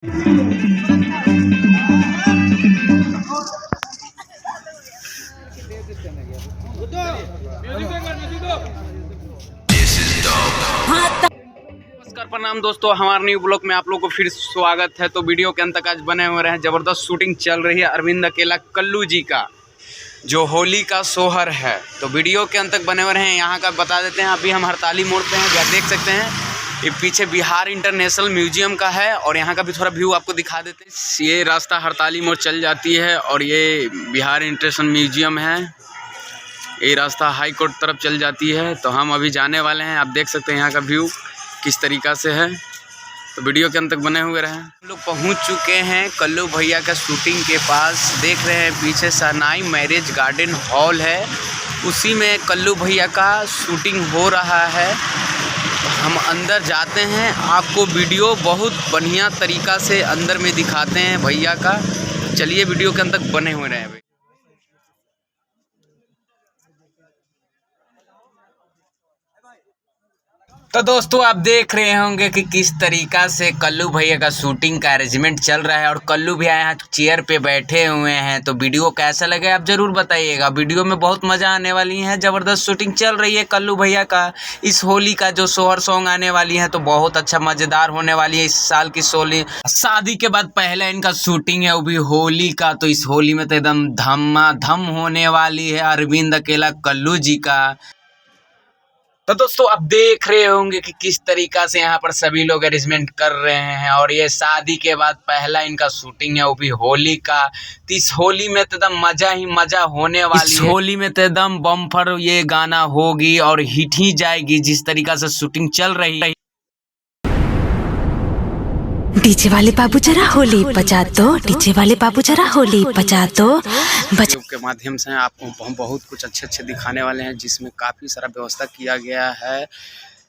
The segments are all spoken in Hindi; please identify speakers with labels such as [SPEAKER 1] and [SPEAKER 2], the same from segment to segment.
[SPEAKER 1] नमस्कार प्रणाम दोस्तों, हमारे न्यू ब्लॉग में आप लोगों को फिर स्वागत है। तो वीडियो के अंत तक आज बने हुए रहे। ज़बरदस्त शूटिंग चल रही है अरविंद अकेला कल्लू जी का, जो होली का सोहर है। तो वीडियो के अंत तक बने हुए रहे। यहाँ का बता देते हैं, अभी हम हड़ताली मोड़ पे हैं। देख सकते हैं ये पीछे बिहार इंटरनेशनल म्यूजियम का है, और यहाँ का भी थोड़ा व्यू आपको दिखा देते हैं। ये रास्ता हड़ताली मोड़ चल जाती है और ये बिहार इंटरनेशनल म्यूजियम है। ये रास्ता हाई कोर्ट तरफ चल जाती है। तो हम अभी जाने वाले हैं। आप देख सकते हैं यहाँ का व्यू किस तरीक़ा से है। तो वीडियो के अंत तक बने हुए रहें। हम लोग पहुँच चुके हैं कल्लू भैया का शूटिंग के पास। देख रहे हैं पीछे शहनाई मैरिज गार्डन हॉल है, उसी में कल्लू भैया का शूटिंग हो रहा है। तो हम अंदर जाते हैं, आपको वीडियो बहुत बढ़िया तरीक़ा से अंदर में दिखाते हैं भैया का। चलिए वीडियो के अंत तक बने हुए रहें। तो दोस्तों आप देख रहे होंगे कि किस तरीक़ा से कल्लू भैया का शूटिंग का अरेंजमेंट चल रहा है, और कल्लू भैया यहाँ चेयर पे बैठे हुए हैं। तो वीडियो कैसा लगे आप ज़रूर बताइएगा। वीडियो में बहुत मज़ा आने वाली है। ज़बरदस्त शूटिंग चल रही है कल्लू भैया का। इस होली का जो सोहर सॉन्ग आने वाली है, तो बहुत अच्छा मज़ेदार होने वाली है। इस साल की होली शादी के बाद पहला इनका शूटिंग है, वो भी होली का। तो इस होली में तो एकदम धमाधम होने वाली है अरविंद अकेला कल्लू जी का। तो दोस्तों आप देख रहे होंगे कि किस तरीक़ा से यहाँ पर सभी लोग अरेंजमेंट कर रहे हैं, और ये शादी के बाद पहला इनका शूटिंग है, वो भी होली का। तो इस होली में तो एकदम मज़ा ही मज़ा होने वाली है। इस होली में तो एकदम बम्पर ये गाना होगी और हिट ही जाएगी, जिस तरीक़ा से शूटिंग चल रही है।
[SPEAKER 2] डीजे वाले बाबू जरा होली बजा दो, डीजे वाले बाबू जरा होली बजा दो।
[SPEAKER 1] यूट्यूब के माध्यम से आपको हम बहुत कुछ अच्छे दिखाने वाले हैं, जिसमें काफ़ी सारा व्यवस्था किया गया है।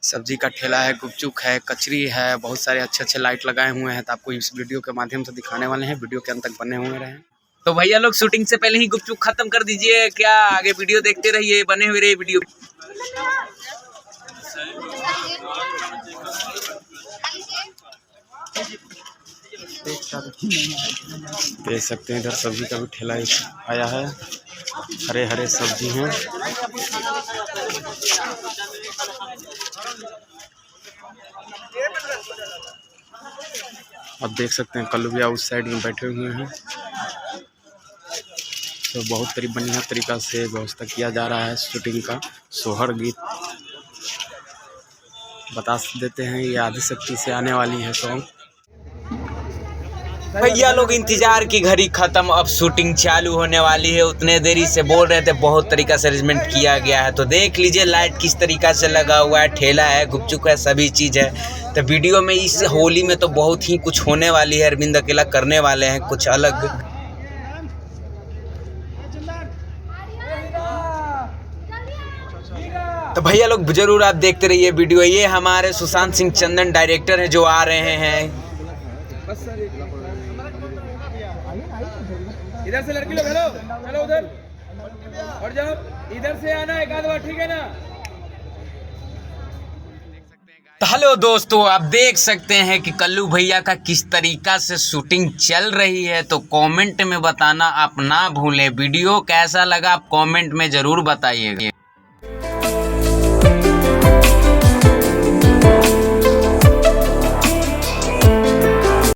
[SPEAKER 1] सब्जी का ठेला है, गुपचुप है, कचरी है, बहुत सारे अच्छे लाइट लगाए हुए हैं। तो आपको इस वीडियो के माध्यम से दिखाने वाले हैं। वीडियो के अंत तक बने हुए रहें। तो भैया लोग शूटिंग से पहले ही गुपचुप खत्म कर दीजिए क्या? आगे वीडियो देखते रहिए, बने हुए रहिए वीडियो। देख सकते हैं इधर सब्जी का भी ठेला आया है। हरे हरे सब्जी हैं। अब देख सकते हैं कल्लू भैया उस साइड में बैठे हुए हैं। तो बहुत बढ़िया तरीक़ा से व्यवस्था किया जा रहा है शूटिंग का। सोहर गीत बता देते हैं, ये आदिशक्ति से आने वाली है सॉन्ग। भैया लोग इंतजार की घड़ी खत्म, अब शूटिंग चालू होने वाली है। उतने देरी से बोल रहे थे, बहुत तरीका से अरेंजमेंट किया गया है। तो देख लीजिए लाइट किस तरीका से लगा हुआ है, ठेला है, गुपचुप है, सभी चीज़ है। तो वीडियो में इस होली में तो बहुत ही कुछ होने वाली है। अरविंद अकेला करने वाले हैं कुछ अलग। तो भैया लोग जरूर आप देखते रहिए वीडियो। ये हमारे सुशांत सिंह चंदन डायरेक्टर हैं जो आ रहे हैं।
[SPEAKER 3] इधर से लड़की लोग हेलो चलो उधर और जाओ, इधर से आना एक आध बार, ठीक है ना?
[SPEAKER 1] तो हेलो दोस्तों, आप देख सकते हैं कि कल्लू भैया का किस तरीक़ा से शूटिंग चल रही है। तो कमेंट में बताना आप ना भूलें। वीडियो कैसा लगा आप कमेंट में ज़रूर बताइएगा।